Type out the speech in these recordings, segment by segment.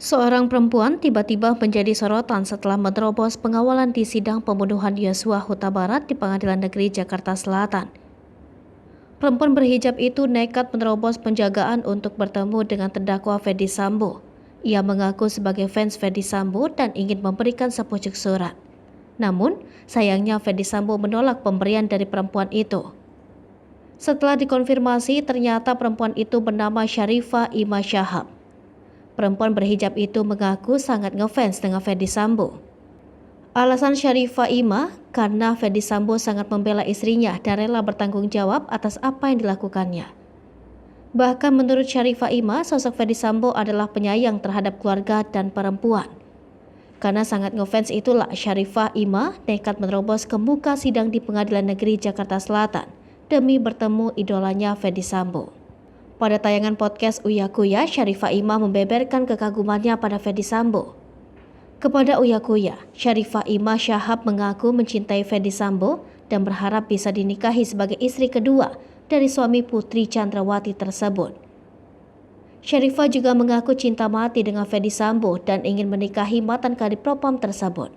Seorang perempuan tiba-tiba menjadi sorotan setelah menerobos pengawalan di sidang pembunuhan Yosua Huta Barat di Pengadilan Negeri Jakarta Selatan. Perempuan berhijab itu nekat menerobos penjagaan untuk bertemu dengan terdakwa Ferdy Sambo. Ia mengaku sebagai fans Ferdy Sambo dan ingin memberikan sepucuk surat. Namun, sayangnya Ferdy Sambo menolak pemberian dari perempuan itu. Setelah dikonfirmasi, ternyata perempuan itu bernama Syarifah Ima Syahab. Perempuan berhijab itu mengaku sangat ngefans dengan Ferdy Sambo. Alasan Syarifah Ima karena Ferdy Sambo sangat membela istrinya dan rela bertanggung jawab atas apa yang dilakukannya. Bahkan menurut Syarifah Ima, sosok Ferdy Sambo adalah penyayang terhadap keluarga dan perempuan. Karena sangat ngefans itulah Syarifah Ima nekat menerobos ke muka sidang di Pengadilan Negeri Jakarta Selatan demi bertemu idolanya Ferdy Sambo. Pada tayangan podcast Uya Kuya, Syarifah Ima membeberkan kekagumannya pada Ferdy Sambo. Kepada Uya Kuya, Syarifah Ima Syahab mengaku mencintai Ferdy Sambo dan berharap bisa dinikahi sebagai istri kedua dari suami Putri Chandrawati tersebut. Syarifah juga mengaku cinta mati dengan Ferdy Sambo dan ingin menikahi mantan Kadipropam tersebut.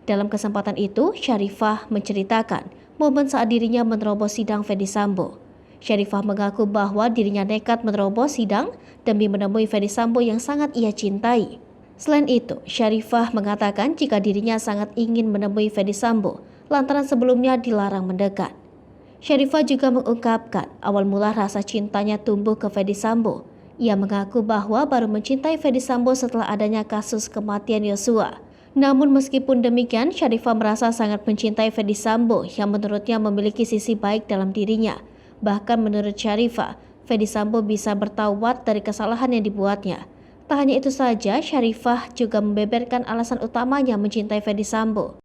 Dalam kesempatan itu, Syarifah menceritakan momen saat dirinya menerobos sidang Ferdy Sambo. Syarifah mengaku bahwa dirinya nekat menerobos sidang demi menemui Ferdy Sambo yang sangat ia cintai. Selain itu, Syarifah mengatakan jika dirinya sangat ingin menemui Ferdy Sambo lantaran sebelumnya dilarang mendekat. Syarifah juga mengungkapkan awal mula rasa cintanya tumbuh ke Ferdy Sambo. Ia mengaku bahwa baru mencintai Ferdy Sambo setelah adanya kasus kematian Yosua. Namun meskipun demikian, Syarifah merasa sangat mencintai Ferdy Sambo yang menurutnya memiliki sisi baik dalam dirinya. Bahkan menurut Syarifah, Ferdy Sambo bisa bertaubat dari kesalahan yang dibuatnya. Tak hanya itu saja, Syarifah juga membeberkan alasan utamanya mencintai Ferdy Sambo.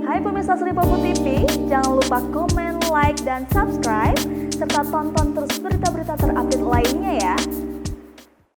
Hai pemirsa Sri Popo TV, jangan lupa komen, like, dan subscribe, serta tonton terus berita-berita terupdate lainnya ya.